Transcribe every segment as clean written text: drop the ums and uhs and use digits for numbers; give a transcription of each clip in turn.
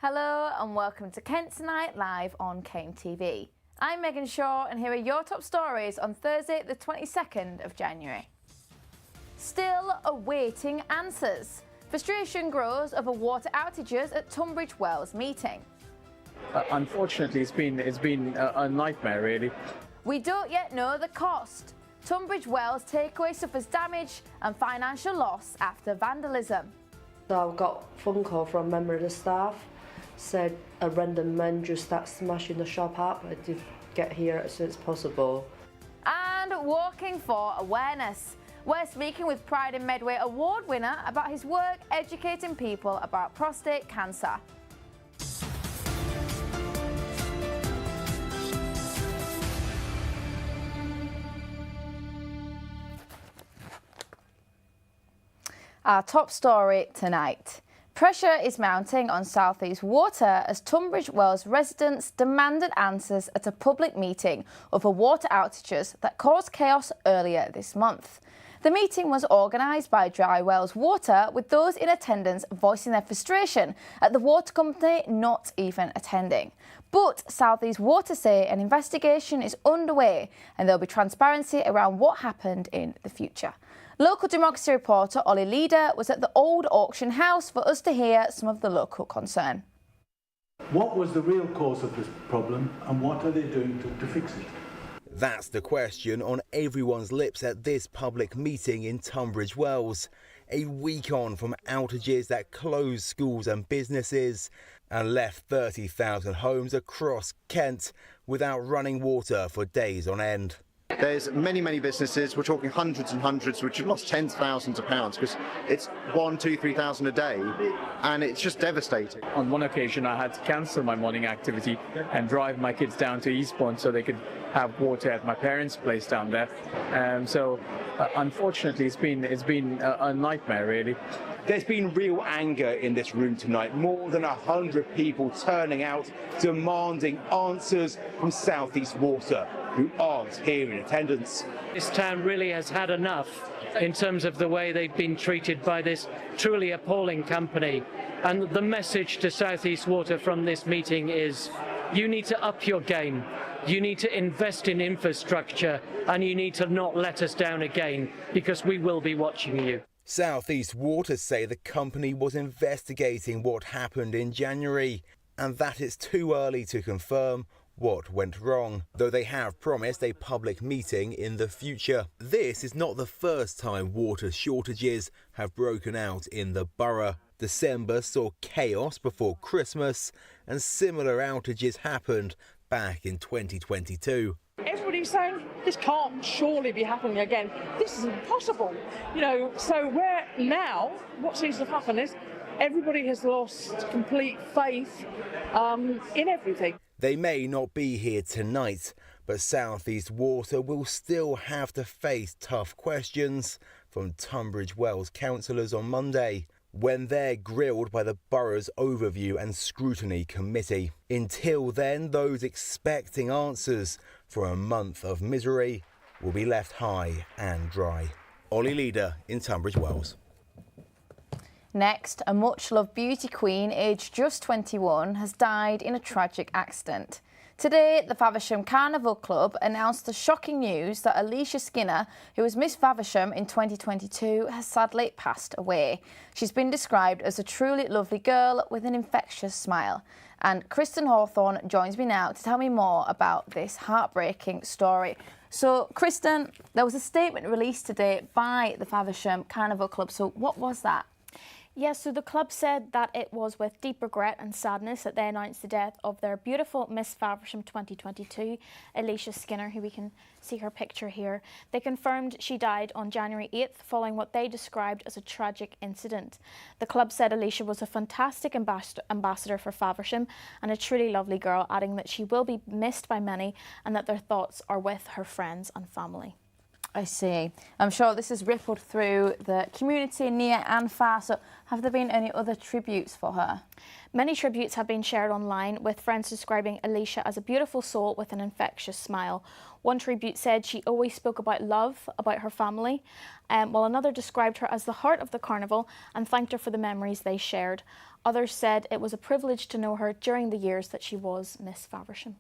Hello and welcome to Kent Tonight live on KMTV. I'm Megan Shaw and here are your top stories on Thursday the 22nd of January. Still awaiting answers. Frustration grows over water outages at Tunbridge Wells meeting. Unfortunately, it's been a nightmare, really. We don't yet know the cost. Tunbridge Wells takeaway suffers damage and financial loss after vandalism. So I got a phone call from a member of the staff, said a random man just started smashing the shop up. I did get here as soon as possible. And walking for awareness. We're speaking with Pride in Medway award winner about his work educating people about prostate cancer. Our top story tonight. Pressure is mounting on South East Water as Tunbridge Wells residents demanded answers at a public meeting over water outages that caused chaos earlier this month. The meeting was organised by Dry Wells Water, with those in attendance voicing their frustration at the water company not even attending. But South East Water say an investigation is underway and there'll be transparency around what happened in the future. Local democracy reporter Ollie Leader was at the old auction house for us to hear some of the local concern. What was the real cause of this problem and what are they doing to fix it? That's the question on everyone's lips at this public meeting in Tunbridge Wells, a week on from outages that closed schools and businesses and left 30,000 homes across Kent without running water for days on end. There's many businesses, we're talking hundreds and hundreds, which have lost tens of thousands of pounds because it's 1,000, 2,000, 3,000 a day and it's just devastating. On one occasion I had to cancel my morning activity and drive my kids down to Eastbourne so they could have water at my parents' place down there. Unfortunately it's been a nightmare, really. There's been real anger in this room tonight. More than 100 people turning out demanding answers from South East Water, who aren't here in attendance. This town really has had enough in terms of the way they've been treated by this truly appalling company. And the message to South East Water from this meeting is you need to up your game. You need to invest in infrastructure and you need to not let us down again because we will be watching you. South East Water say the company was investigating what happened in January and that it's too early to confirm what went wrong, though they have promised a public meeting in the future. This is not the first time water shortages have broken out in the borough. December saw chaos before Christmas and similar outages happened back in 2022. Everybody's saying this can't surely be happening again. This is impossible. So where now, what seems to happen is everybody has lost complete faith in everything. They may not be here tonight, but South East Water will still have to face tough questions from Tunbridge Wells councillors on Monday, when they're grilled by the borough's Overview and Scrutiny Committee. Until then, those expecting answers for a month of misery will be left high and dry. Ollie Leader in Tunbridge Wells. Next, a much-loved beauty queen, aged just 21, has died in a tragic accident. Today, the Faversham Carnival Club announced the shocking news that Alicia Skinner, who was Miss Faversham in 2022, has sadly passed away. She's been described as a truly lovely girl with an infectious smile. And Kristen Hawthorne joins me now to tell me more about this heartbreaking story. So, Kristen, there was a statement released today by the Faversham Carnival Club. So, what was that? Yes, so the club said that it was with deep regret and sadness that they announced the death of their beautiful Miss Faversham 2022, Alicia Skinner, who we can see her picture here. They confirmed she died on January 8th following what they described as a tragic incident. The club said Alicia was a fantastic ambassador for Faversham and a truly lovely girl, adding that she will be missed by many and that their thoughts are with her friends and family. I see. I'm sure this has rippled through the community near and far. So have there been any other tributes for her? Many tributes have been shared online, with friends describing Alicia as a beautiful soul with an infectious smile. One tribute said she always spoke about love, about her family, while another described her as the heart of the carnival and thanked her for the memories they shared. Others said it was a privilege to know her during the years that she was Miss Faversham.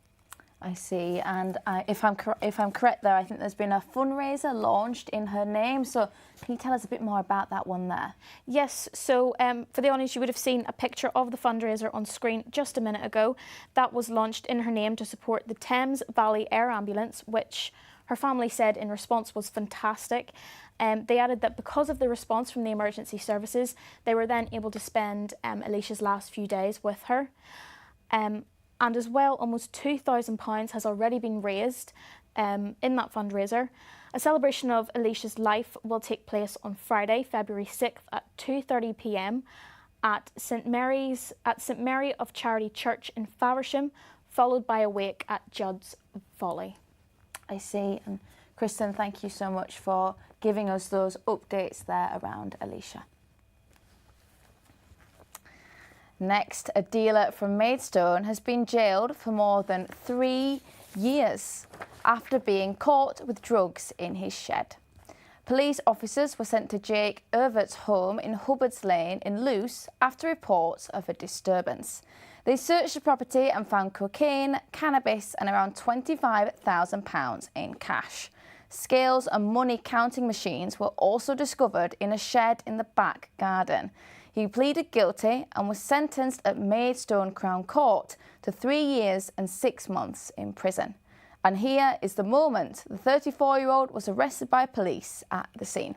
I see, and if I'm correct there, I think there's been a fundraiser launched in her name. So can you tell us a bit more about that one there? Yes, so for the audience, you would have seen a picture of the fundraiser on screen just a minute ago. That was launched in her name to support the Thames Valley Air Ambulance, which her family said in response was fantastic. They added that because of the response from the emergency services, they were then able to spend Alicia's last few days with her. And as well, almost £2,000 has already been raised in that fundraiser. A celebration of Alicia's life will take place on Friday, February 6th at 2:30 p.m. at St Mary of Charity Church in Faversham, followed by a wake at Judd's Folly. I see, and Kristen, thank you so much for giving us those updates there around Alicia. Next, a dealer from Maidstone has been jailed for more than 3 years after being caught with drugs in his shed. Police officers were sent to Jake Evert's home in Hubbards Lane in Luce after reports of a disturbance. They searched the property and found cocaine, cannabis and around £25,000 in cash. Scales and money counting machines were also discovered in a shed in the back garden. He pleaded guilty and was sentenced at Maidstone Crown Court to 3 years and 6 months in prison. And here is the moment the 34-year-old was arrested by police at the scene.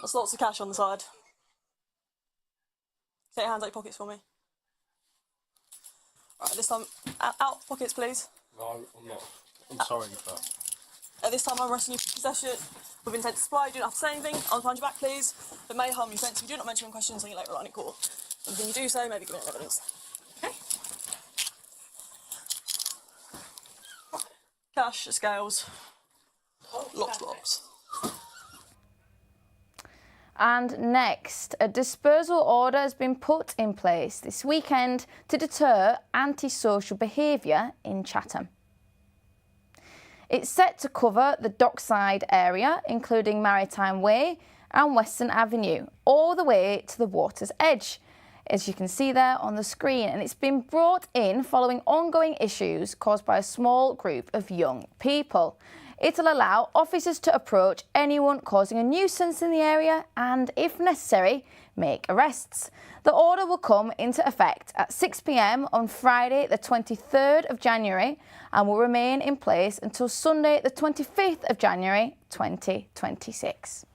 There's lots of cash on the side. Take your hands out your pockets for me. Right, this time, out pockets, please. No, I'm not. I'm sorry, but... At this time, I'm arresting you for possession with intent to supply. You don't have to say anything. I'll find you back, please. It may harm you offence if you do not mention any questions on you later on in court. And when you do so, maybe give me evidence. Okay? Cash, scales, lots of bobs. And next, a dispersal order has been put in place this weekend to deter antisocial behaviour in Chatham. It's set to cover the Dockside area, including Maritime Way and Western Avenue, all the way to the water's edge, as you can see there on the screen. And it's been brought in following ongoing issues caused by a small group of young people. It'll allow officers to approach anyone causing a nuisance in the area and, if necessary, make arrests. The order will come into effect at 6 p.m. on Friday the 23rd of January and will remain in place until Sunday the 25th of January 2026.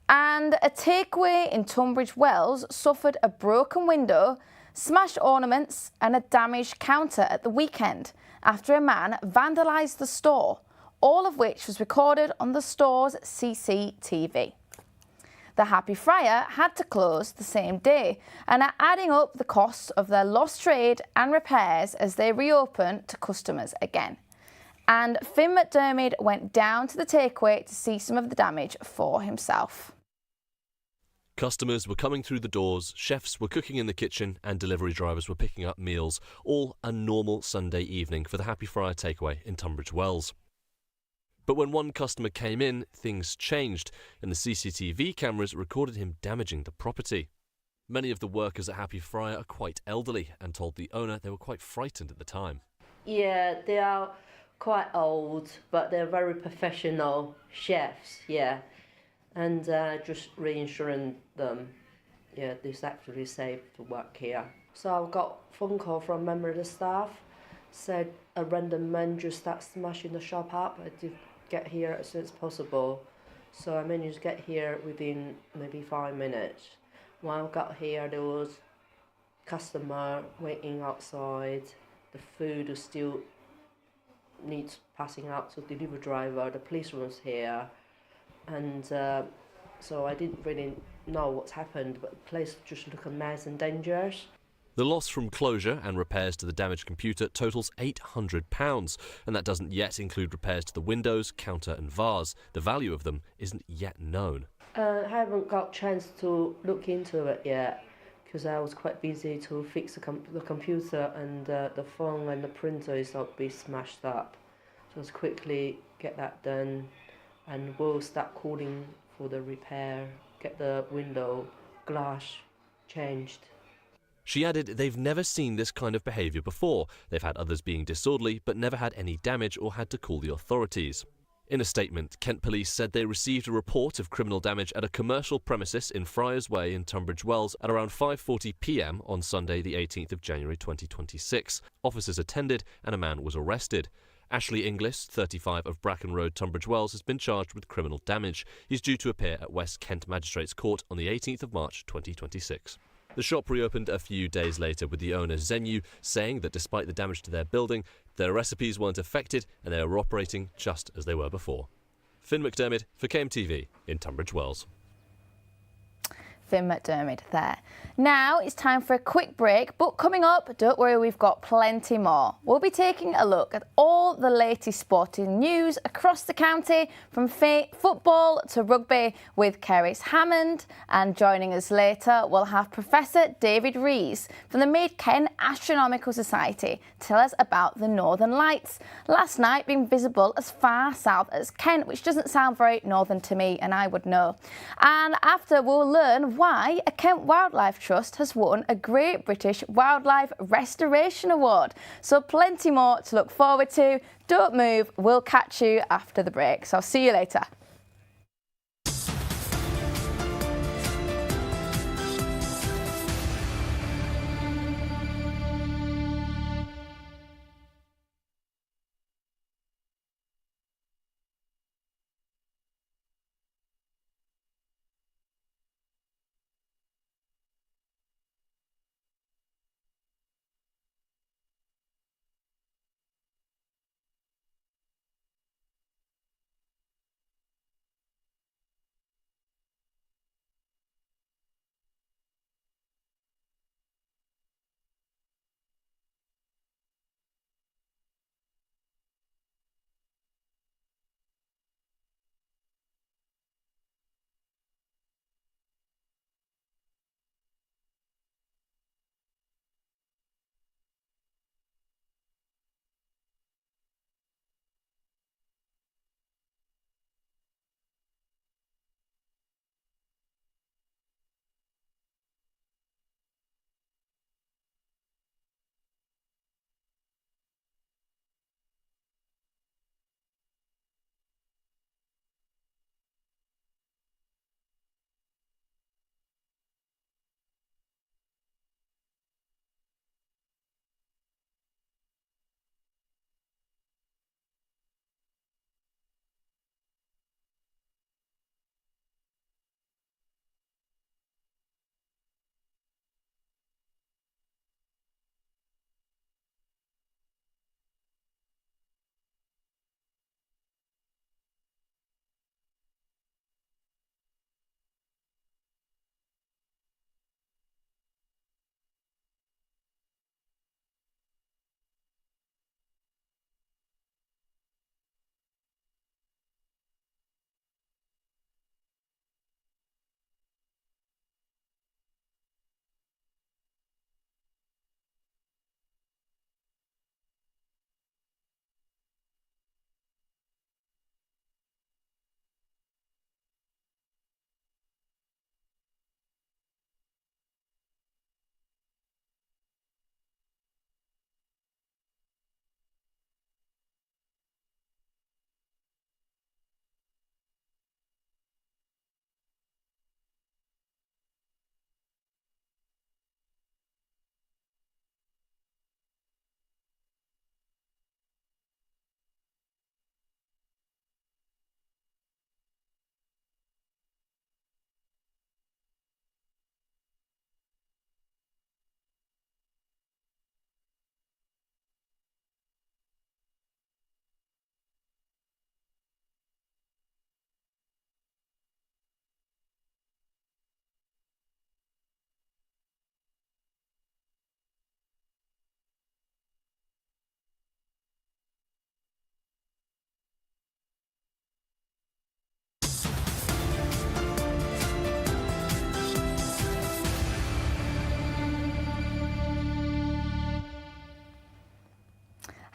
And a takeaway in Tunbridge Wells suffered a broken window, smashed ornaments and a damaged counter at the weekend after a man vandalised the store, all of which was recorded on the store's CCTV. The Happy Friar had to close the same day and are adding up the costs of their lost trade and repairs as they reopen to customers again. And Finn McDermott went down to the takeaway to see some of the damage for himself. Customers were coming through the doors, chefs were cooking in the kitchen and delivery drivers were picking up meals, all a normal Sunday evening for the Happy Friar takeaway in Tunbridge Wells. But when one customer came in, things changed, and the CCTV cameras recorded him damaging the property. Many of the workers at Happy Friar are quite elderly and told the owner they were quite frightened at the time. Yeah, they are quite old, but they're very professional chefs, yeah. And just reassuring them, yeah, it's actually safe to work here. So I got a phone call from a member of the staff, said a random man just started smashing the shop up. I did get here as soon as possible. So I managed to get here within maybe 5 minutes. When I got here, there was a customer waiting outside. The food was still needs passing out to the delivery driver. The police was here. And so I didn't really know what's happened, but the place just looked a mess and dangerous. The loss from closure and repairs to the damaged computer totals £800, and that doesn't yet include repairs to the windows, counter and vase. The value of them isn't yet known. I haven't got a chance to look into it yet, because I was quite busy to fix the computer, and the phone and the printer is not be smashed up. So let's quickly get that done. And we'll start calling for the repair, get the window glass changed. She added they've never seen this kind of behaviour before. They've had others being disorderly, but never had any damage or had to call the authorities. In a statement, Kent Police said they received a report of criminal damage at a commercial premises in Friars Way in Tunbridge Wells at around 5:40 p.m. on Sunday the 18th of January 2026. Officers attended and a man was arrested. Ashley Inglis, 35, of Bracken Road, Tunbridge Wells, has been charged with criminal damage. He's due to appear at West Kent Magistrates Court on the 18th of March 2026. The shop reopened a few days later, with the owner Zenu saying that despite the damage to their building, their recipes weren't affected and they were operating just as they were before. Finn McDermott for KMTV in Tunbridge Wells. Finn McDermott there. Now it's time for a quick break, but coming up, don't worry, we've got plenty more. We'll be taking a look at all the latest sporting news across the county, from football to rugby, with Keris Hammond. And joining us later, we'll have Professor David Rees from the Mid-Kent Astronomical Society tell us about the Northern Lights, last night being visible as far south as Kent, which doesn't sound very northern to me, and I would know. And after, we'll learn why a Kent Wildlife Trust has won a Great British Wildlife Restoration Award. So plenty more to look forward to. Don't move, we'll catch you after the break. So I'll see you later.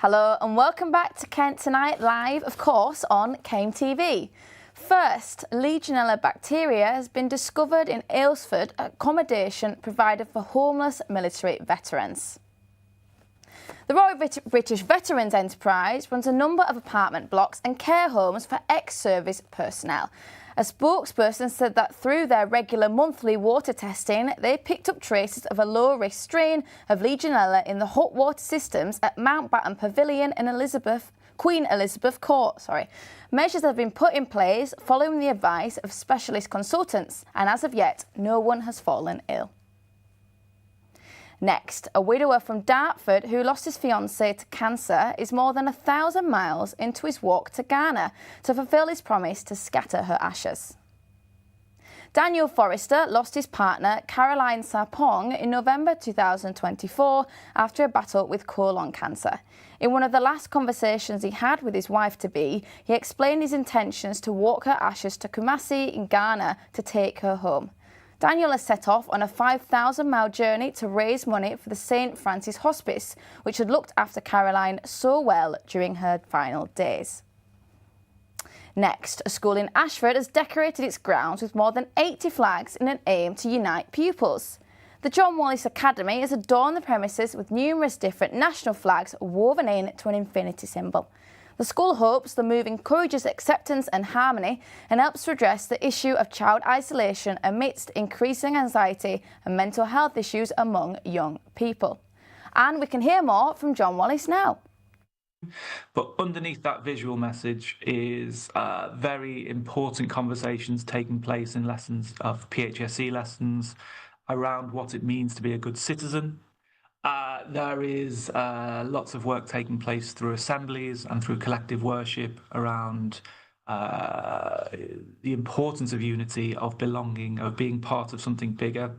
Hello and welcome back to Kent Tonight, live, of course, on KMTV. First, Legionella bacteria has been discovered in Aylesford, accommodation provided for homeless military veterans. The Royal British Veterans Enterprise runs a number of apartment blocks and care homes for ex-service personnel. A spokesperson said that through their regular monthly water testing, they picked up traces of a low-risk strain of Legionella in the hot water systems at Mountbatten Pavilion in Queen Elizabeth Court. Measures have been put in place following the advice of specialist consultants, and as of yet, no one has fallen ill. Next, a widower from Dartford who lost his fiancée to cancer is more than 1,000 miles into his walk to Ghana to fulfil his promise to scatter her ashes. Daniel Forrester lost his partner Caroline Sarpong in November 2024 after a battle with colon cancer. In one of the last conversations he had with his wife-to-be, he explained his intentions to walk her ashes to Kumasi in Ghana to take her home. Daniel has set off on a 5,000-mile journey to raise money for the St Francis Hospice, which had looked after Caroline so well during her final days. Next, a school in Ashford has decorated its grounds with more than 80 flags in an aim to unite pupils. The John Wallis Academy has adorned the premises with numerous different national flags woven in to an infinity symbol. The school hopes the move encourages acceptance and harmony and helps to address the issue of child isolation amidst increasing anxiety and mental health issues among young people. And we can hear more from John Wallis now. But underneath that visual message is very important conversations taking place in lessons of PHSE lessons around what it means to be a good citizen. There is lots of work taking place through assemblies and through collective worship around the importance of unity, of belonging, of being part of something bigger.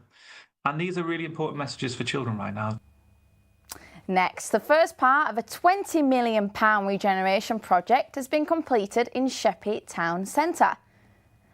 And these are really important messages for children right now. Next, the first part of a £20 million regeneration project has been completed in Sheppey Town Centre.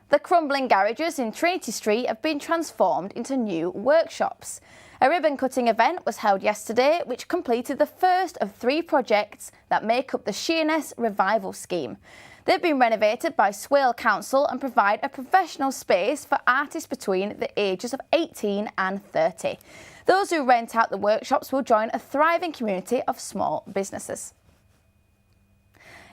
The crumbling garages in Trinity Street have been transformed into new workshops. A ribbon-cutting event was held yesterday, which completed the first of 3 projects that make up the Sheerness Revival Scheme. They've been renovated by Swale Council and provide a professional space for artists between the ages of 18 and 30. Those who rent out the workshops will join a thriving community of small businesses.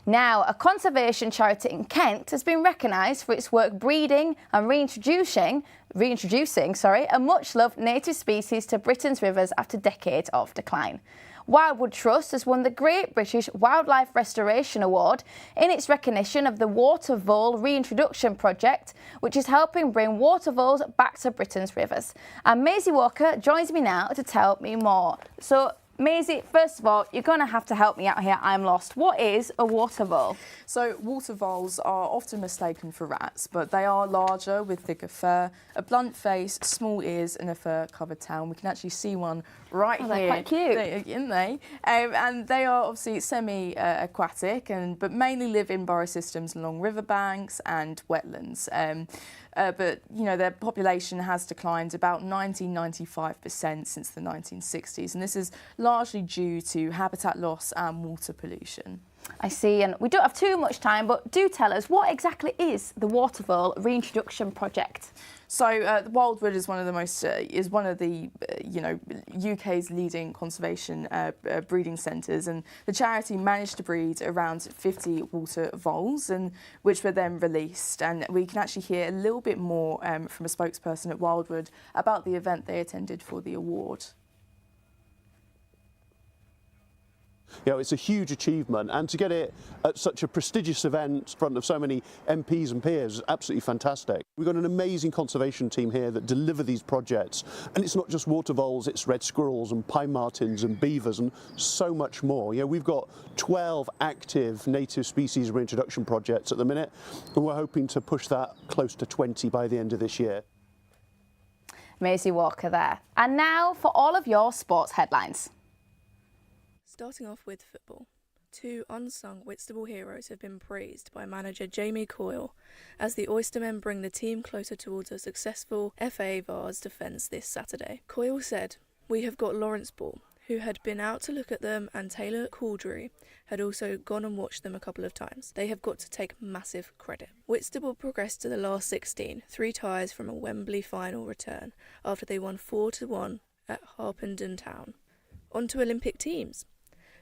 Now, a conservation charity in Kent has been recognised for its work breeding and reintroducing a much-loved native species to Britain's rivers after decades of decline. Wildwood Trust has won the Great British Wildlife Restoration Award in its recognition of the water vole reintroduction project, which is helping bring water voles back to Britain's rivers. And Maisie Walker joins me now to tell me more. So, Maisie, first of all, you're going to have to help me out here. I'm lost. What is a water vole? So water voles are often mistaken for rats, but they are larger with thicker fur, a blunt face, small ears and a fur-covered tail. We can actually see one right here. They're quite cute. Aren't they? And they are obviously semi-aquatic, but mainly live in burrow systems along riverbanks and wetlands. But, you know, their population has declined about 95% since the 1960s, and this is largely due to habitat loss and water pollution. I see, and we don't have too much time, but do tell us, what exactly is the water vole reintroduction project? So Wildwood is one of the UK's leading conservation breeding centres, and the charity managed to breed around 50 water voles, and which were then released. And we can actually hear a little bit more from a spokesperson at Wildwood about the event they attended for the award. You know, it's a huge achievement, and to get it at such a prestigious event in front of so many MPs and peers is absolutely fantastic. We've got an amazing conservation team here that deliver these projects, and it's not just water voles, it's red squirrels and pine martens and beavers and so much more. You know, we've got 12 active native species reintroduction projects at the minute, and we're hoping to push that close to 20 by the end of this year. Maisie Walker there. And now for all of your sports headlines. Starting off with football, 2 unsung Whitstable heroes have been praised by manager Jamie Coyle as the Oystermen bring the team closer towards a successful FA Vase defence this Saturday. Coyle said, "We have got Lawrence Ball, who had been out to look at them, and Taylor Caudry had also gone and watched them a couple of times. They have got to take massive credit. Whitstable progressed to the last 16, 3 ties from a Wembley final return after they won 4-1 at Harpenden Town. On to Olympic teams.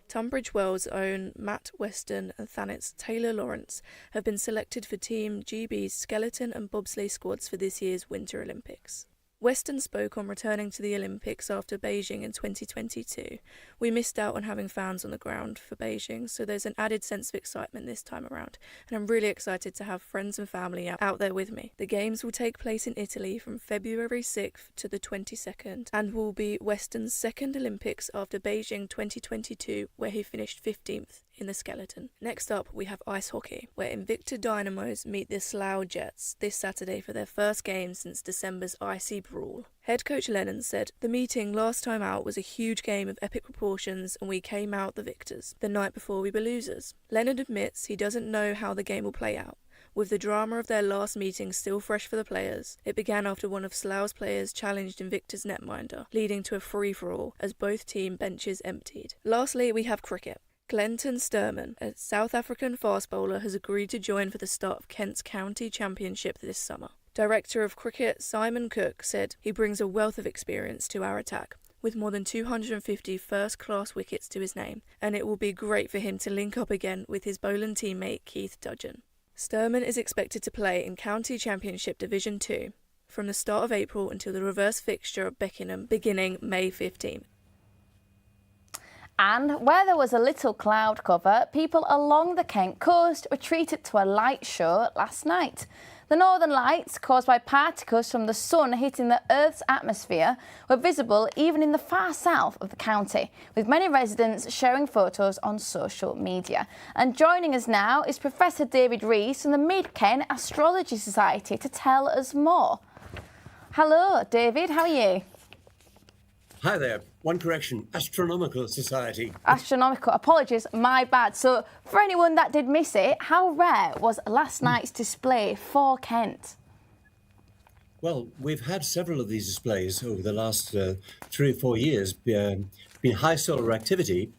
Tunbridge Wells' own Matt Weston and Thanet's Taylor Lawrence have been selected for Team GB's skeleton and bobsleigh squads for this year's Winter Olympics. Weston spoke on returning to the Olympics after Beijing in 2022. We missed out on having fans on the ground for Beijing, so there's an added sense of excitement this time around, and I'm really excited to have friends and family out there with me. The Games will take place in Italy from February 6th to the 22nd, and will be Weston's second Olympics after Beijing 2022, where he finished 15th in the skeleton. Next up, we have ice hockey, where Invicta Dynamos meet the Slough Jets this Saturday for their first game since December's icy brawl. Head coach Lennon said, "The meeting last time out was a huge game of epic proportions and we came out the victors. The night before we were losers." Lennon admits he doesn't know how the game will play out. With the drama of their last meeting still fresh for the players, it began after one of Slough's players challenged Invicta's netminder, leading to a free-for-all as both team benches emptied. Lastly, we have cricket. Glenton Sturman, a South African fast bowler, has agreed to join for the start of Kent's County Championship this summer. Director of Cricket Simon Cook said he brings a wealth of experience to our attack, with more than 250 first-class wickets to his name, and it will be great for him to link up again with his bowling teammate Keith Dudgeon. Sturman is expected to play in County Championship Division 2 from the start of April until the reverse fixture at Beckenham beginning May 15th. And where there was a little cloud cover, people along the Kent coast were treated to a light show last night. The northern lights, caused by particles from the sun hitting the Earth's atmosphere, were visible even in the far south of the county, with many residents sharing photos on social media. And joining us now is Professor David Rees from the Mid-Kent Astrology Society to tell us more. Hello, David, how are you? Hi there. One correction, Astronomical Society. Astronomical, apologies, my bad. So, for anyone that did miss it, how rare was last night's display for Kent? Well, we've had several of these displays over the last 3 or 4 years. Been high solar activity,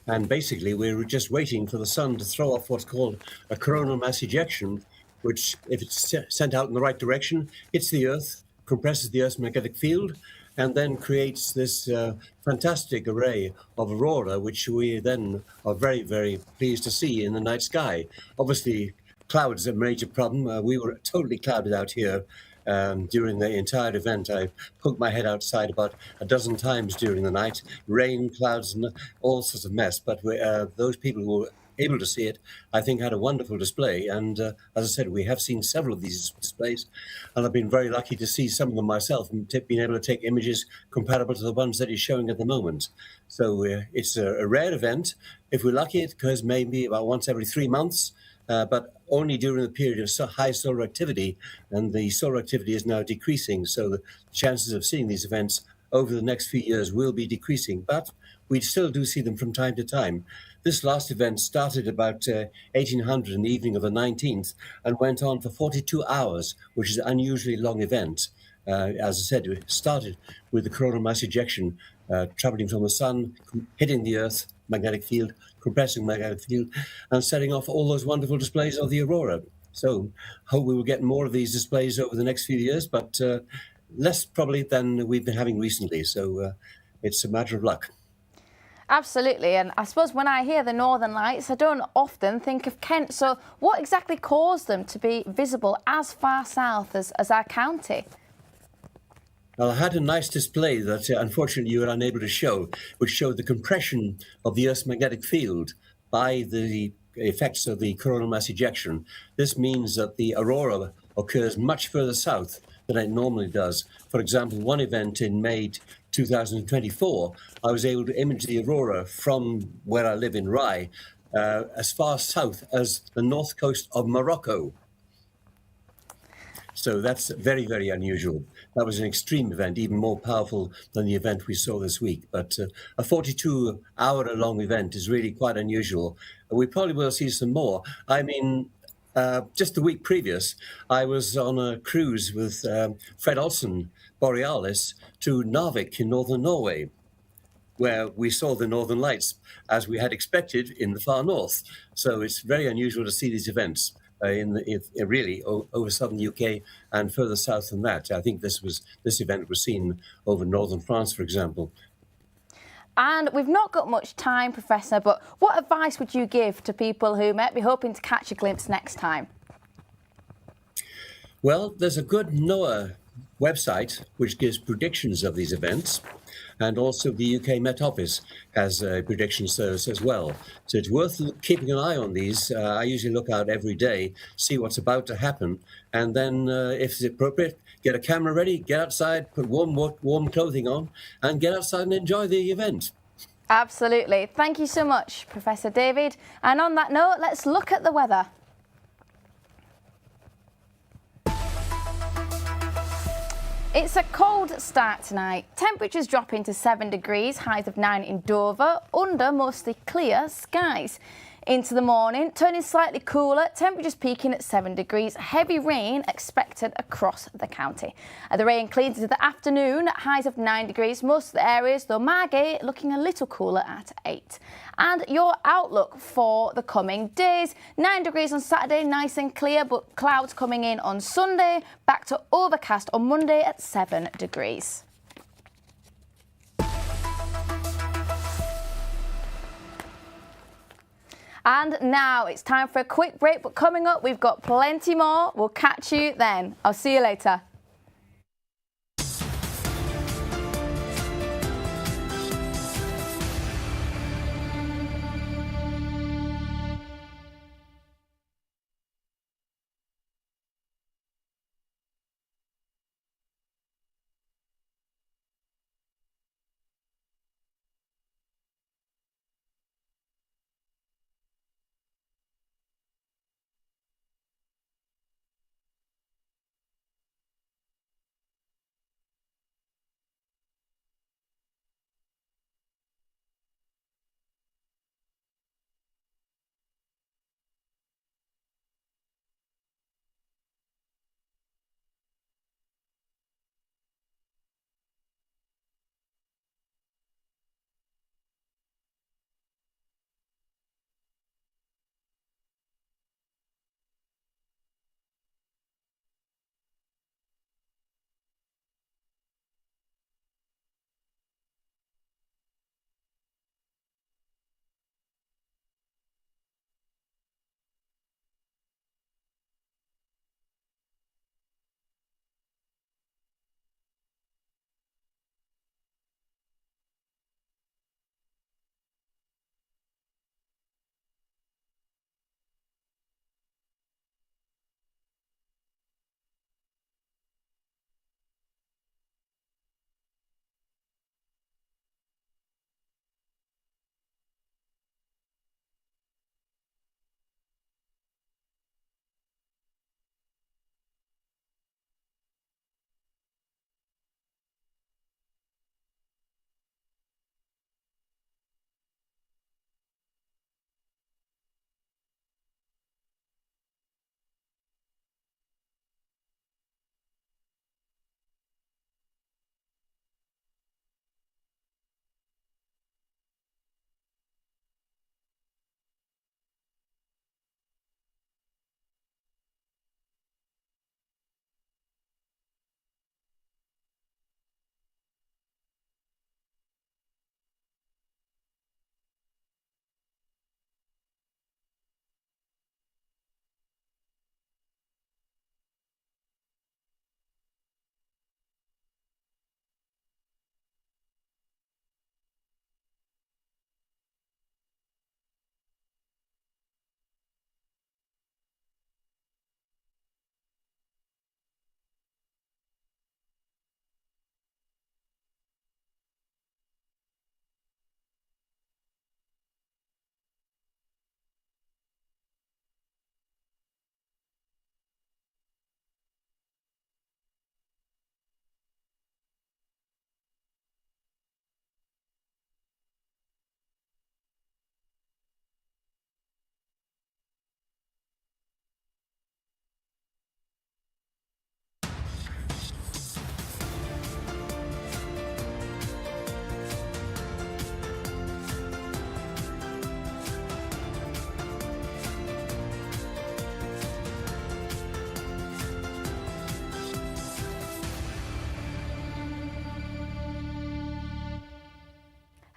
and basically we're just waiting for the sun to throw off what's called a coronal mass ejection, which, if it's sent out in the right direction, hits the Earth, compresses the Earth's magnetic field, and then creates this fantastic array of aurora, which we then are very, very pleased to see in the night sky. Obviously, clouds are a major problem. We were totally clouded out here during the entire event. I poked my head outside about a dozen times during the night. Rain, clouds, and all sorts of mess. But those people who were able to see it, I think, had a wonderful display. And as I said, we have seen several of these displays, and I've been very lucky to see some of them myself and being able to take images comparable to the ones that he's showing at the moment. So it's a rare event. If we're lucky, it occurs maybe about once every 3 months, but only during the period of high solar activity, and the solar activity is now decreasing. So the chances of seeing these events over the next few years will be decreasing, but we still do see them from time to time. This last event started about 1800 in the evening of the 19th and went on for 42 hours, which is an unusually long event. As I said, it started with the coronal mass ejection, traveling from the sun, hitting the Earth magnetic field, compressing magnetic field, and setting off all those wonderful displays of the aurora. So hope we will get more of these displays over the next few years, but less probably than we've been having recently. So it's a matter of luck. Absolutely, and I suppose when I hear the Northern Lights, I don't often think of Kent. So what exactly caused them to be visible as far south as our county? Well, I had a nice display that unfortunately you were unable to show, which showed the compression of the Earth's magnetic field by the effects of the coronal mass ejection. This means that the aurora occurs much further south than it normally does. For example, one event in May 2024, I was able to image the aurora from where I live in Rye, as far south as the north coast of Morocco. So that's very, very unusual. That was an extreme event, even more powerful than the event we saw this week. But a 42-hour-long event is really quite unusual. We probably will see some more. I mean, just the week previous, I was on a cruise with Fred Olsen, Borealis, to Narvik in northern Norway. where we saw the Northern Lights, as we had expected in the far north. So it's very unusual to see these events really over southern UK and further south than that. I think this event was seen over northern France, for example. And we've not got much time, Professor, but what advice would you give to people who might be hoping to catch a glimpse next time? Well, there's a good NOAA website which gives predictions of these events, and also the UK Met Office has a prediction service as well. So it's worth keeping an eye on these. I usually look out every day, see what's about to happen, and then if it's appropriate, get a camera ready, get outside, put warm clothing on, and get outside and enjoy the event. Absolutely. Thank you so much, Professor David. And on that note, let's look at the weather. It's a cold start tonight. Temperatures dropping to 7 degrees, highs of 9 in Dover, under mostly clear skies. Into the morning, turning slightly cooler, temperatures peaking at 7 degrees, heavy rain expected across the county. The rain cleans into the afternoon, highs of 9 degrees, most of the areas, though Margate looking a little cooler at 8. And your outlook for the coming days, 9 degrees on Saturday, nice and clear, but clouds coming in on Sunday, back to overcast on Monday at 7 degrees. And now it's time for a quick break, but coming up, we've got plenty more. We'll catch you then. I'll see you later.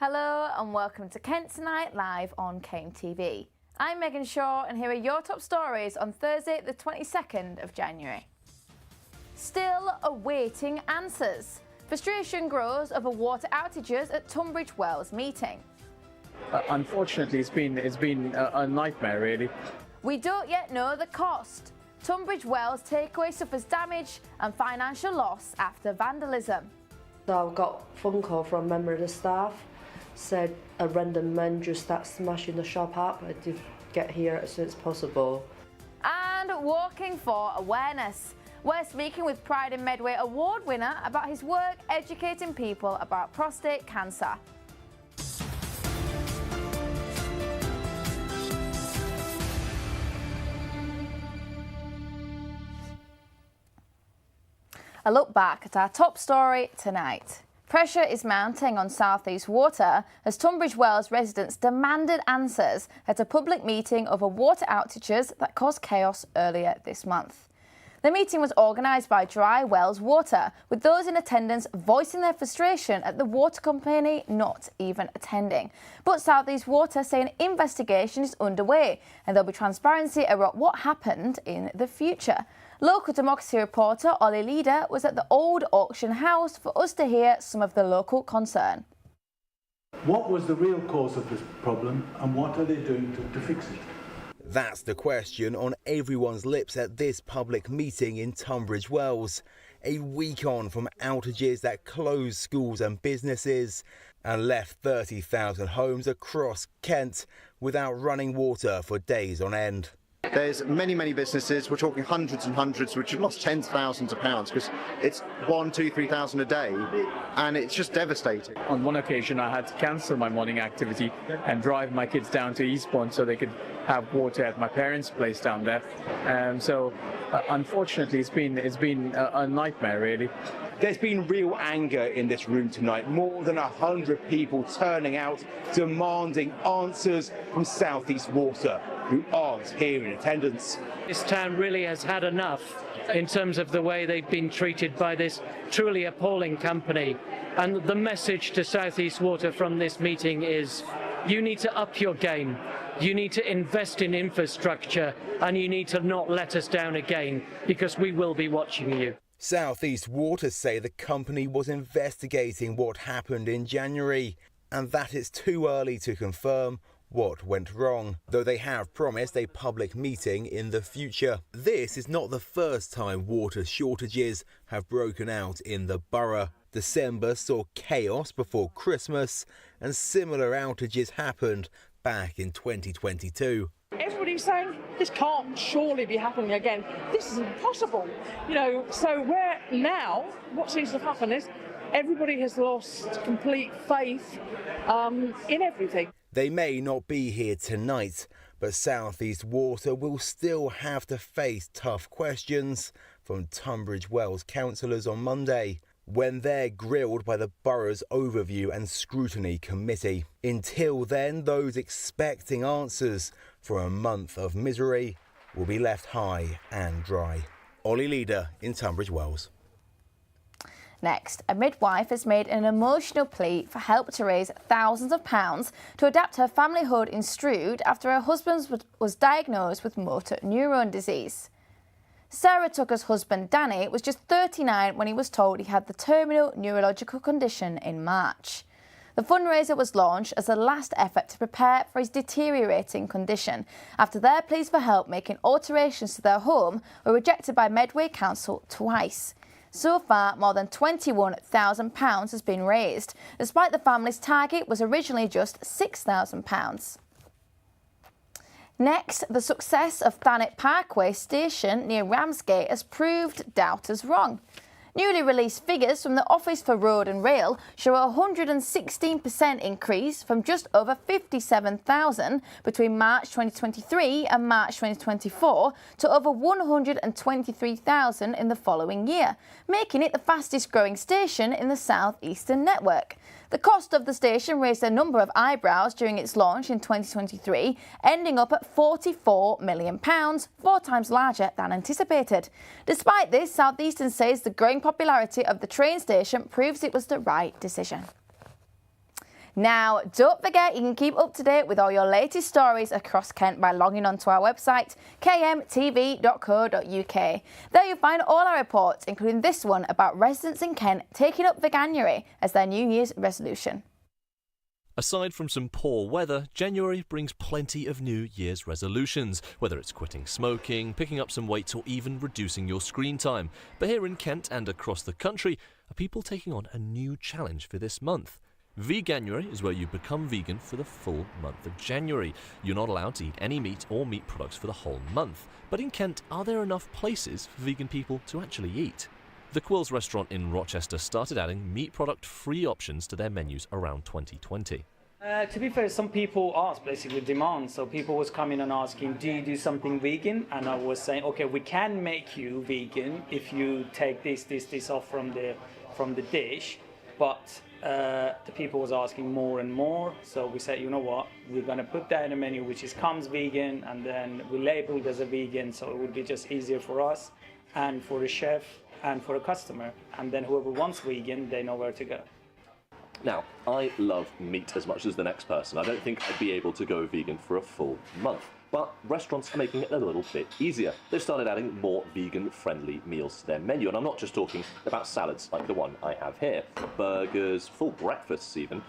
Hello and welcome to Kent Tonight live on KMTV. I'm Megan Shaw and here are your top stories on Thursday the 22nd of January. Still awaiting answers. Frustration grows over water outages at Tunbridge Wells meeting. Unfortunately, it's been a nightmare, really. We don't yet know the cost. Tunbridge Wells takeaway suffers damage and financial loss after vandalism. So I got a phone call from a member of the staff, said a random man just started smashing the shop up. I did get here as soon as possible. And walking for awareness. We're speaking with Pride in Medway award winner about his work educating people about prostate cancer. A look back at our top story tonight. Pressure is mounting on South East Water as Tunbridge Wells residents demanded answers at a public meeting over water outages that caused chaos earlier this month. The meeting was organised by Dry Wells Water, with those in attendance voicing their frustration at the water company not even attending. But South East Water say an investigation is underway and there'll be transparency about what happened in the future. Local democracy reporter Ollie Leader was at the old auction house for us to hear some of the local concern. What was the real cause of this problem and what are they doing to fix it? That's the question on everyone's lips at this public meeting in Tunbridge Wells. A week on from outages that closed schools and businesses and left 30,000 homes across Kent without running water for days on end. There's many businesses, we're talking hundreds and hundreds, which have lost tens of thousands of pounds because it's 1,000, 2,000, 3,000 a day, and it's just devastating. On one occasion, I had to cancel my morning activity and drive my kids down to Eastbourne so they could have water at my parents' place down there. Unfortunately, it's been a nightmare, really. There's been real anger in this room tonight. More than 100 people turning out, demanding answers from South East Water, who aren't here in attendance. This town really has had enough in terms of the way they've been treated by this truly appalling company. And the message to South East Water from this meeting is you need to up your game. You need to invest in infrastructure and you need to not let us down again because we will be watching you. South East Water say the company was investigating what happened in January and that it's too early to confirm what went wrong, though they have promised a public meeting in the future. This is not the first time water shortages have broken out in the borough. December saw chaos before Christmas and similar outages happened back in 2022. Everybody's saying this can't surely be happening again. This is impossible. So where now, what seems to have happened is everybody has lost complete faith in everything. They may not be here tonight, but South East Water will still have to face tough questions from Tunbridge Wells councillors on Monday, when they're grilled by the borough's Overview and Scrutiny Committee. Until then, those expecting answers for a month of misery will be left high and dry. Ollie Leader in Tunbridge Wells. Next, a midwife has made an emotional plea for help to raise thousands of pounds to adapt her family home in Strood after her husband was diagnosed with motor neurone disease. Sarah Tucker's husband Danny was just 39 when he was told he had the terminal neurological condition in March. The fundraiser was launched as a last effort to prepare for his deteriorating condition after their pleas for help making alterations to their home were rejected by Medway Council twice. So far, more than £21,000 has been raised, despite the family's target was originally just £6,000. Next, the success of Thanet Parkway station near Ramsgate has proved doubters wrong. Newly released figures from the Office for Road and Rail show a 116% increase from just over 57,000 between March 2023 and March 2024 to over 123,000 in the following year, making it the fastest growing station in the South Eastern network. The cost of the station raised a number of eyebrows during its launch in 2023, ending up at £44 million, 4 times larger than anticipated. Despite this, South Eastern says the growing popularity of the train station proves it was the right decision. Now, don't forget you can keep up to date with all your latest stories across Kent by logging onto our website, kmtv.co.uk. There you'll find all our reports, including this one about residents in Kent taking up Veganuary as their New Year's resolution. Aside from some poor weather, January brings plenty of New Year's resolutions, whether it's quitting smoking, picking up some weight or even reducing your screen time. But here in Kent and across the country are people taking on a new challenge for this month. Veganuary is where you become vegan for the full month of January. You're not allowed to eat any meat or meat products for the whole month. But in Kent, are there enough places for vegan people to actually eat? The Quills restaurant in Rochester started adding meat product-free options to their menus around 2020. To be fair, some people asked, basically demand. So people was coming and asking, do you do something vegan? And I was saying, okay, we can make you vegan if you take this off from the dish. But the people was asking more and more. So we said, you know what, we're going to put that in a menu which comes vegan, and then we label it as a vegan, so it would be just easier for us and for the chef and for a customer. And then whoever wants vegan, they know where to go. Now, I love meat as much as the next person. I don't think I'd be able to go vegan for a full month. But restaurants are making it a little bit easier. They've started adding more vegan-friendly meals to their menu. And I'm not just talking about salads like the one I have here. Burgers, full breakfasts even.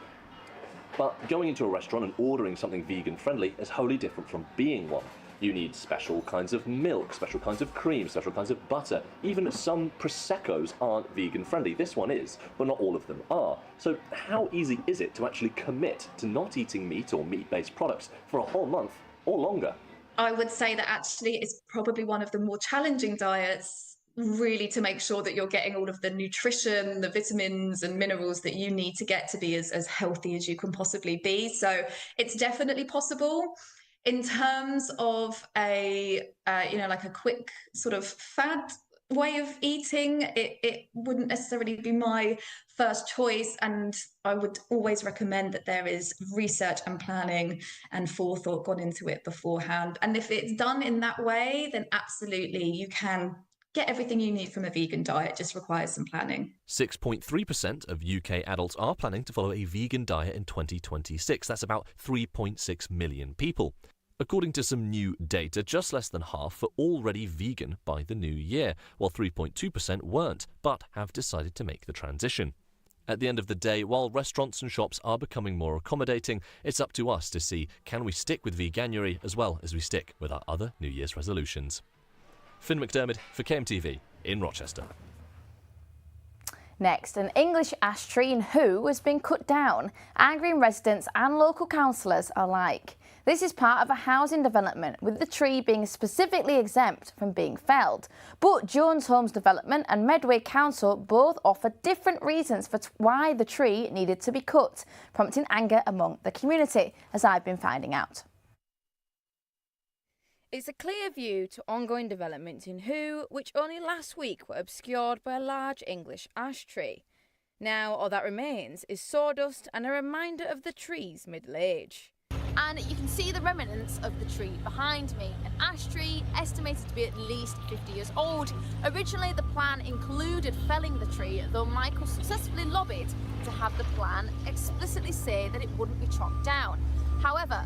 But going into a restaurant and ordering something vegan-friendly is wholly different from being one. You need special kinds of milk, special kinds of cream, special kinds of butter. Even some Prosecco's aren't vegan-friendly. This one is, but not all of them are. So how easy is it to actually commit to not eating meat or meat-based products for a whole month or longer? I would say that actually it's probably one of the more challenging diets, really, to make sure that you're getting all of the nutrition, the vitamins and minerals that you need to get to be as healthy as you can possibly be. So it's definitely possible. In terms of like a quick sort of fad way of eating, it wouldn't necessarily be my first choice, and I would always recommend that there is research and planning and forethought gone into it beforehand. And if it's done in that way, then absolutely you can get everything you need from a vegan diet. It just requires some planning. 6.3% of UK adults are planning to follow a vegan diet in 2026. That's about 3.6 million people. According to some new data, just less than half are already vegan by the new year, while 3.2% weren't, but have decided to make the transition. At the end of the day, while restaurants and shops are becoming more accommodating, it's up to us to see, can we stick with Veganuary as well as we stick with our other New Year's resolutions? Finn McDermott for KMTV in Rochester. Next, an English ash tree in Who has been cut down, angering residents and local councillors alike. This is part of a housing development, with the tree being specifically exempt from being felled. But Jones Homes Development and Medway Council both offer different reasons for why the tree needed to be cut, prompting anger among the community, as I've been finding out. It's a clear view to ongoing developments in Who, which only last week were obscured by a large English ash tree. Now all that remains is sawdust and a reminder of the tree's middle age. And you can see the remnants of the tree behind me, an ash tree estimated to be at least 50 years old. Originally the plan included felling the tree, though Michael successfully lobbied to have the plan explicitly say that it wouldn't be chopped down. However,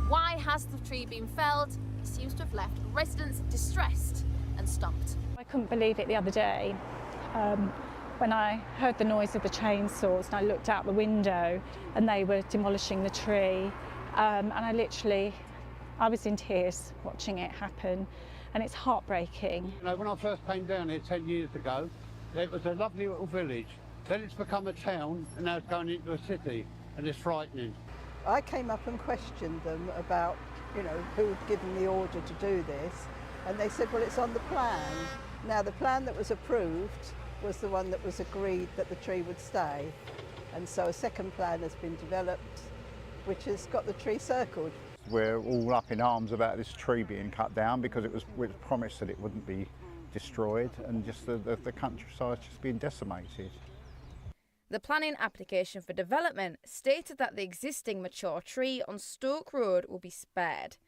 why has the tree been felled? It seems to have left residents distressed and stumped. I couldn't believe it the other day when I heard the noise of the chainsaws and I looked out the window and they were demolishing the tree. And I was in tears watching it happen, and it's heartbreaking. You know, when I first came down here 10 years ago, it was a lovely little village. Then it's become a town, and now it's going into a city, and it's frightening. I came up and questioned them about, you know, who'd given the order to do this, and they said, well, it's on the plan. Now, the plan that was approved was the one that was agreed that the tree would stay, and so a second plan has been developed, which has got the tree circled. We're all up in arms about this tree being cut down because it was promised that it wouldn't be destroyed, and just the countryside's just being decimated. The planning application for development stated that the existing mature tree on Stoke Road will be spared.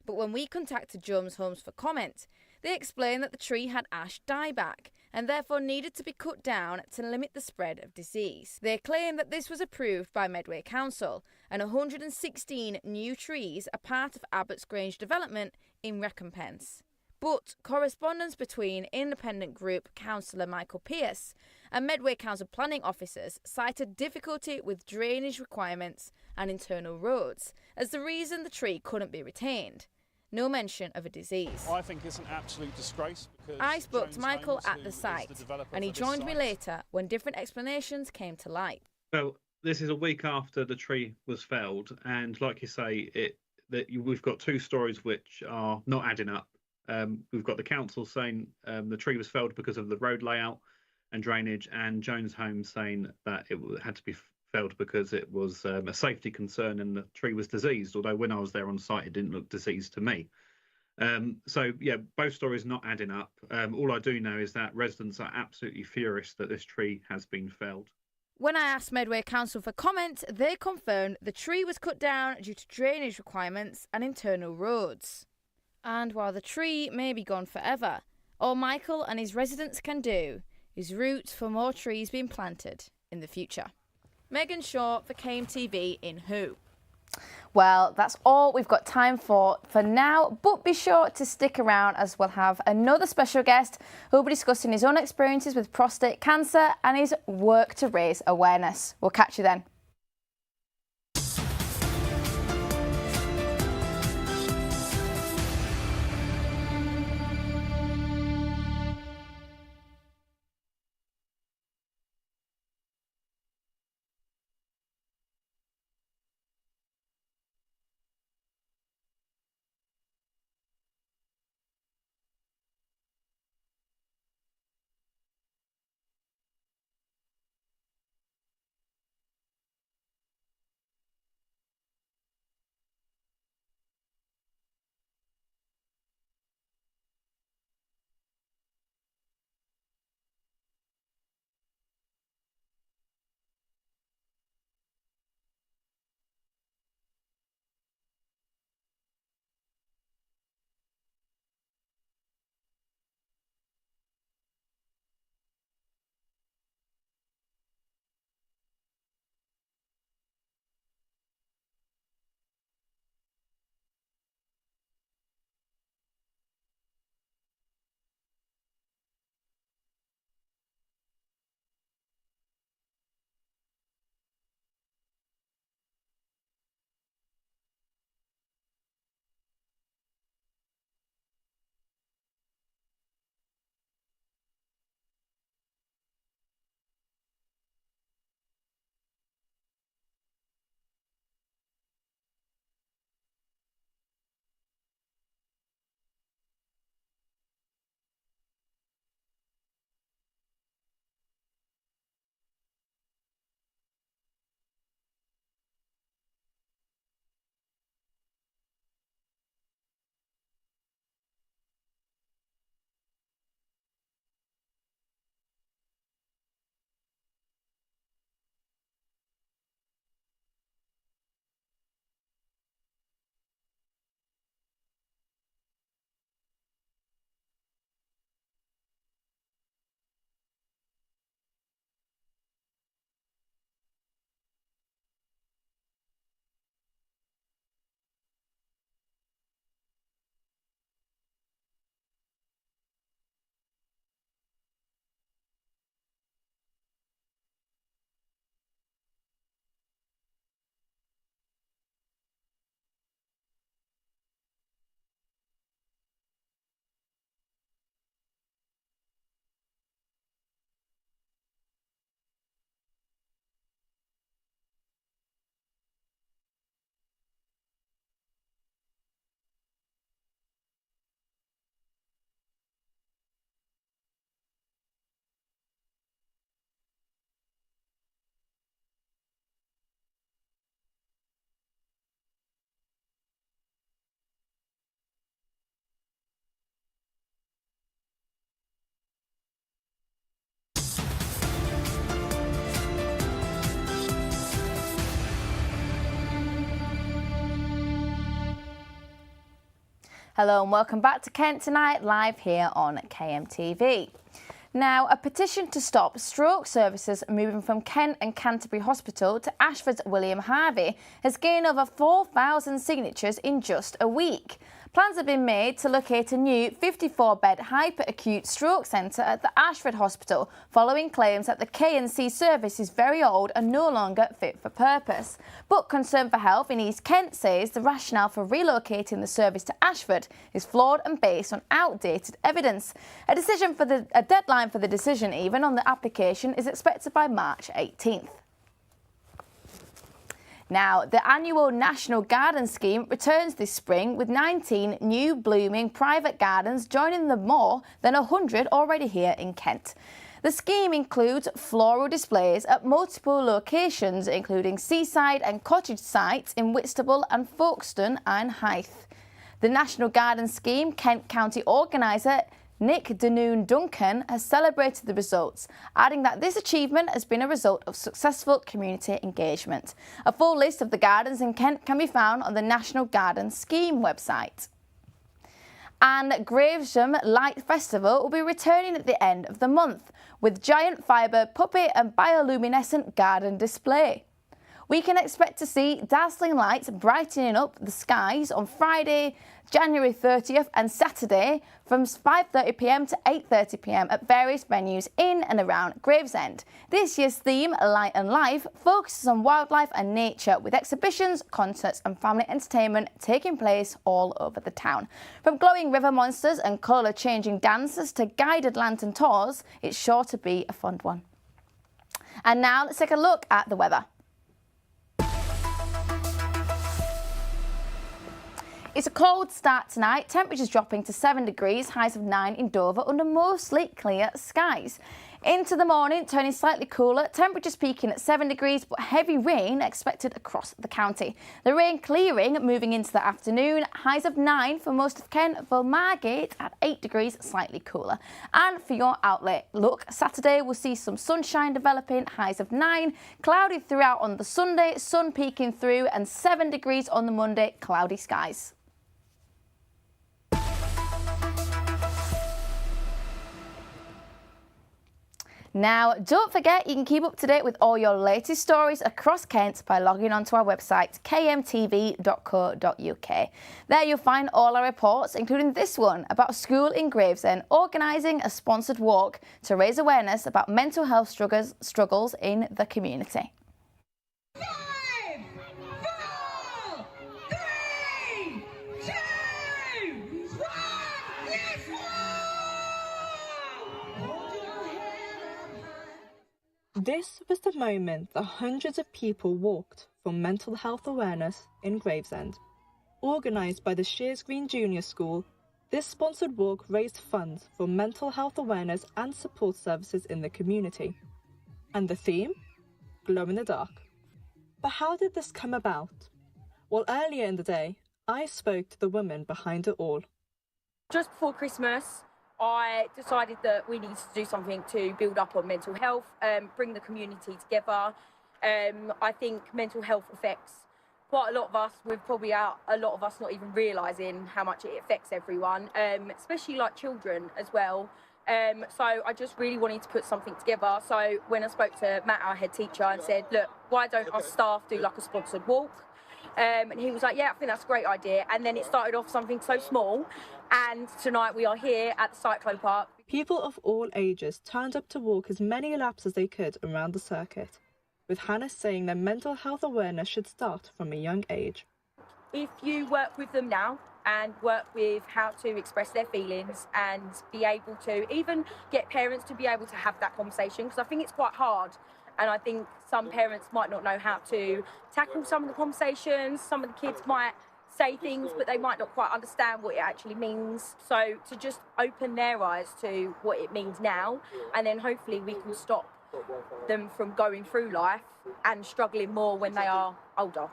But when we contacted Jones Homes for comment, They explained that the tree had ash dieback and therefore needed to be cut down to limit the spread of disease. They claim that this was approved by Medway Council, and 116 new trees are part of Abbott's Grange development in recompense. But correspondence between independent group councillor Michael Pearce and Medway Council planning officers cited difficulty with drainage requirements and internal roads as the reason the tree couldn't be retained. No mention of a disease. I think it's an absolute disgrace. Because I spoke to Jones Michael Homes, at who the is site, developer and he for this joined me site- later when different explanations came to light. Well, this is a week after the tree was felled, and like you say, we've got two stories which are not adding up. We've got the council saying the tree was felled because of the road layout and drainage, and Jones Homes saying that it had to be felled because it was a safety concern and the tree was diseased, although when I was there on site it didn't look diseased to me. So yeah, both stories not adding up. All I do know is that residents are absolutely furious that this tree has been felled. When I asked Medway Council for comment, they confirmed the tree was cut down due to drainage requirements and internal roads. And while the tree may be gone forever, all Michael and his residents can do is root for more trees being planted in the future. Megan Shaw for KMTV in Who. Well, that's all we've got time for now, but be sure to stick around as we'll have another special guest who'll be discussing his own experiences with prostate cancer and his work to raise awareness. We'll catch you then. Hello and welcome back to Kent Tonight, live here on KMTV. Now, a petition to stop stroke services moving from Kent and Canterbury Hospital to Ashford's William Harvey has gained over 4,000 signatures in just a week. Plans have been made to locate a new 54-bed hyper-acute stroke centre at the Ashford Hospital, following claims that the K&C service is very old and no longer fit for purpose. But Concern for Health in East Kent says the rationale for relocating the service to Ashford is flawed and based on outdated evidence. A deadline for the decision even on the application is expected by March 18th. Now, the annual National Garden Scheme returns this spring with 19 new blooming private gardens joining the more than 100 already here in Kent. The scheme includes floral displays at multiple locations, including seaside and cottage sites in Whitstable and Folkestone and Hythe. The National Garden Scheme Kent County organiser Nick Danoon-Duncan has celebrated the results, adding that this achievement has been a result of successful community engagement. A full list of the gardens in Kent can be found on the National Garden Scheme website. And Gravesham Light Festival will be returning at the end of the month with giant fibre, puppet and bioluminescent garden display. We can expect to see dazzling lights brightening up the skies on Friday, January 30th and Saturday from 5:30pm to 8:30pm at various venues in and around Gravesend. This year's theme, Light and Life, focuses on wildlife and nature with exhibitions, concerts and family entertainment taking place all over the town. From glowing river monsters and colour-changing dances to guided lantern tours, it's sure to be a fun one. And now let's take a look at the weather. It's a cold start tonight, temperatures dropping to 7 degrees, highs of 9 in Dover under mostly clear skies. Into the morning, turning slightly cooler, temperatures peaking at 7 degrees but heavy rain expected across the county. The rain clearing moving into the afternoon, highs of 9 for most of Kent, for Margate at 8 degrees, slightly cooler. And for your outlet look, Saturday we'll see some sunshine developing, highs of 9, cloudy throughout on the Sunday, sun peeking through and 7 degrees on the Monday, cloudy skies. Now, don't forget you can keep up to date with all your latest stories across Kent by logging onto our website kmtv.co.uk. There you'll find all our reports, including this one about a school in Gravesend organising a sponsored walk to raise awareness about mental health struggles in the community. This was the moment that hundreds of people walked for mental health awareness in Gravesend. Organised by the Shears Green Junior School, this sponsored walk raised funds for mental health awareness and support services in the community. And the theme? Glow in the dark. But how did this come about? Well, earlier in the day, I spoke to the woman behind it all. Just before Christmas, I decided that we needed to do something to build up on mental health, bring the community together. I think mental health affects quite a lot of us, with probably a lot of us not even realising how much it affects everyone, especially like children as well. So I just really wanted to put something together. So when I spoke to Matt, our head teacher, and said, look, why don't our staff do like a sponsored walk? And he was like, yeah, I think that's a great idea. And then it started off something so small. And tonight we are here at the Cyclone Park. People of all ages turned up to walk as many laps as they could around the circuit, with Hannah saying that mental health awareness should start from a young age. If you work with them now and work with how to express their feelings and be able to even get parents to be able to have that conversation, because I think it's quite hard. And I think some parents might not know how to tackle some of the conversations. Some of the kids might say things, but they might not quite understand what it actually means. So to just open their eyes to what it means now, and then hopefully we can stop them from going through life and struggling more when they are older.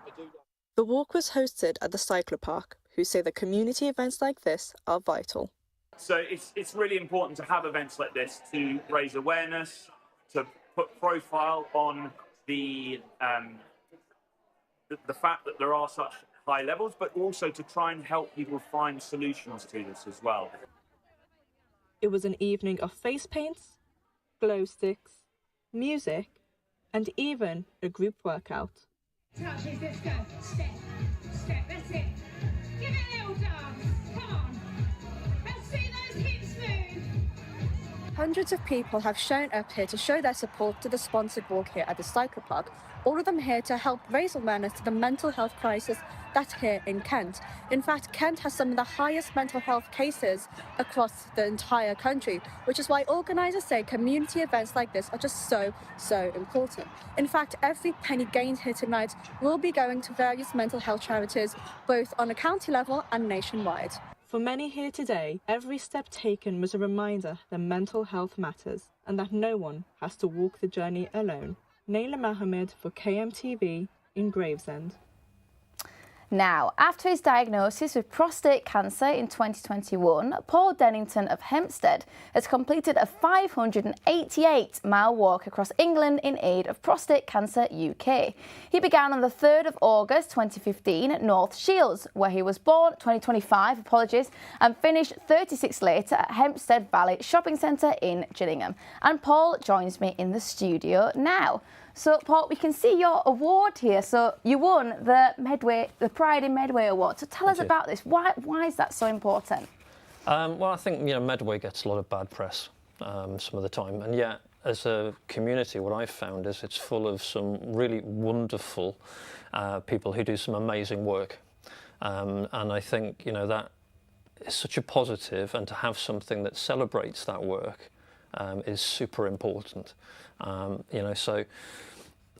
The walk was hosted at the Cyclone Park, who say that community events like this are vital. So it's really important to have events like this to raise awareness, to put profile on the fact that there are such high levels, but also to try and help people find solutions to this as well. It was an evening of face paints, glow sticks, music, and even a group workout. Touches, let's go. Step, step, that's it. Give it a little dance. Come on. Let's see those hips move. Hundreds of people have shown up here to show their support to the sponsored walk here at the Cycle Park. All of them here to help raise awareness to the mental health crisis that's here in Kent. In fact, Kent has some of the highest mental health cases across the entire country, which is why organisers say community events like this are just so important. In fact, every penny gained here tonight will be going to various mental health charities, both on a county level and nationwide. For many here today, every step taken was a reminder that mental health matters and that no one has to walk the journey alone. Naila Mohammed for KMTV in Gravesend. Now, after his diagnosis with prostate cancer in 2021, Paul Dennington of Hempstead has completed a 588-mile walk across England in aid of Prostate Cancer UK. He began on the 3rd of August 2015 at North Shields, where he was born, 2025, and finished 36 later at Hempstead Valley Shopping Centre in Gillingham. And Paul joins me in the studio now. So, Paul, we can see your award here. So, you won the Pride in Medway Award. So, tell us about this. Why is that so important? Well, I think Medway gets a lot of bad press some of the time, and yet, as a community, what I've found is it's full of some really wonderful people who do some amazing work, and I think that is such a positive, and to have something that celebrates that work is super important. So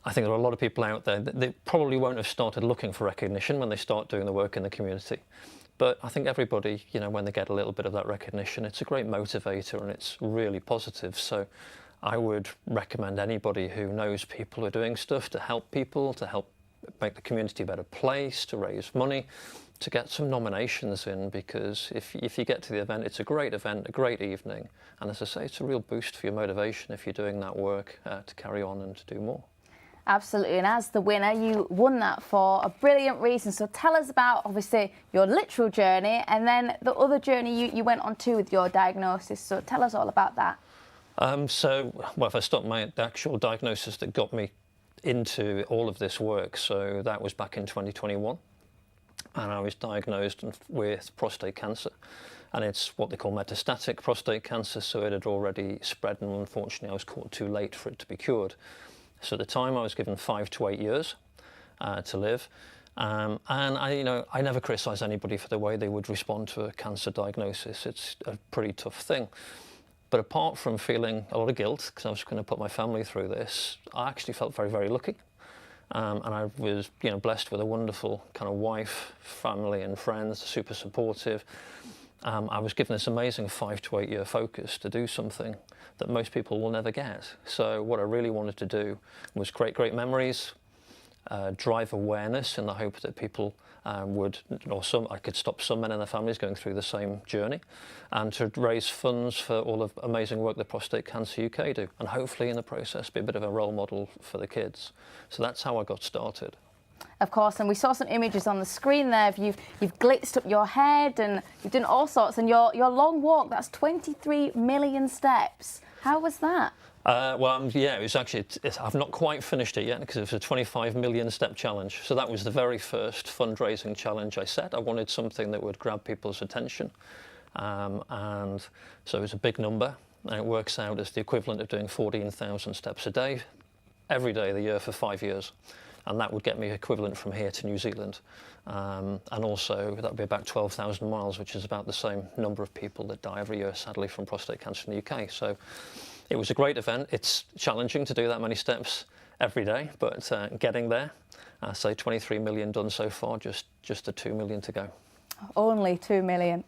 I think there are a lot of people out there that they probably won't have started looking for recognition when they start doing the work in the community. But I think everybody, when they get a little bit of that recognition, it's a great motivator and it's really positive. So I would recommend anybody who knows people who are doing stuff to help people, to help make the community a better place, to raise money, to get some nominations in, because if you get to the event, it's a great event, a great evening, and as I say, it's a real boost for your motivation if you're doing that work to carry on and to do more. Absolutely, and as the winner, you won that for a brilliant reason. So tell us about, obviously, your literal journey and then the other journey you went on to with your diagnosis. So tell us all about that. If I start the actual diagnosis that got me into all of this work, so that was back in 2021. And I was diagnosed with prostate cancer, and it's what they call metastatic prostate cancer, so it had already spread, and unfortunately I was caught too late for it to be cured. So at the time I was given 5 to 8 years to live, and I never criticise anybody for the way they would respond to a cancer diagnosis. It's a pretty tough thing. But apart from feeling a lot of guilt, because I was going to put my family through this, I actually felt very, very lucky. And I was, blessed with a wonderful kind of wife, family and friends, super supportive. I was given this amazing 5 to 8 year focus to do something that most people will never get. So what I really wanted to do was create great memories, drive awareness in the hope that people I could stop some men and their families going through the same journey, and to raise funds for all the amazing work that Prostate Cancer UK do, and hopefully in the process be a bit of a role model for the kids. So that's how I got started. Of course, and we saw some images on the screen there. You've blitzed up your head and you've done all sorts, and your long walk, that's 23 million steps. How was that? It was actually, I've not quite finished it yet because it was a 25 million step challenge. So that was the very first fundraising challenge I set. I wanted something that would grab people's attention. And so it was a big number, and it works out as the equivalent of doing 14,000 steps a day, every day of the year for 5 years. And that would get me equivalent from here to New Zealand. And also that would be about 12,000 miles, which is about the same number of people that die every year, sadly, from prostate cancer in the UK. So it was a great event. It's challenging to do that many steps every day, but getting there, say 23 million done so far, just a 2 million to go. Only 2 million.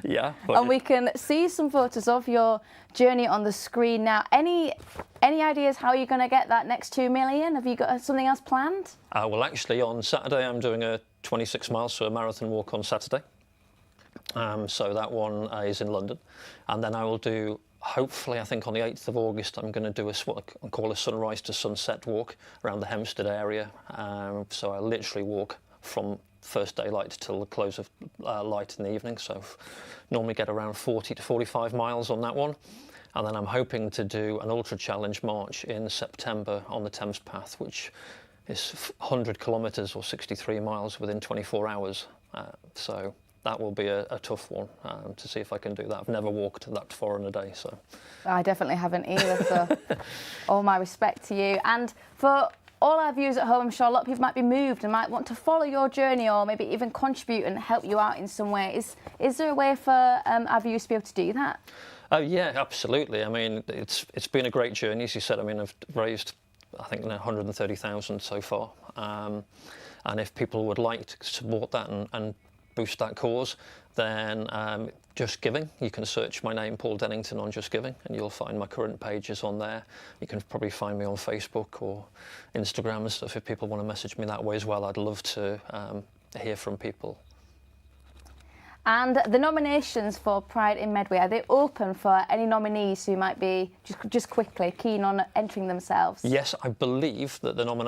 Yeah. And we can see some photos of your journey on the screen now. Any ideas how you're going to get that next 2 million? Have you got something else planned? Well, actually, on Saturday, I'm doing a 26 miles, so a marathon walk on Saturday. So that one is in London. And then I will do, hopefully, I think on the 8th of August, I'm going to do what I call a sunrise to sunset walk around the Hempstead area. So I literally walk from first daylight till the close of light in the evening. So normally get around 40 to 45 miles on that one. And then I'm hoping to do an ultra challenge march in September on the Thames Path, which is 100 kilometres or 63 miles within 24 hours. So that will be a tough one to see if I can do that. I've never walked that far in a day, so. I definitely haven't either, so all my respect to you. And for all our viewers at home, I'm sure a lot of people might be moved and might want to follow your journey or maybe even contribute and help you out in some way. Is there a way for our viewers to be able to do that? Oh yeah, absolutely. I mean, it's been a great journey, as you said. I mean, I've raised, I think, 130,000 so far. And if people would like to support that and boost that cause, then Just Giving. You can search my name, Paul Dennington, on Just Giving, and you'll find my current pages on there. You can probably find me on Facebook or Instagram and stuff if people want to message me that way as well. I'd love to hear from people. And the nominations for Pride in Medway, are they open for any nominees who might be, just quickly, keen on entering themselves? Yes, I believe that the nominations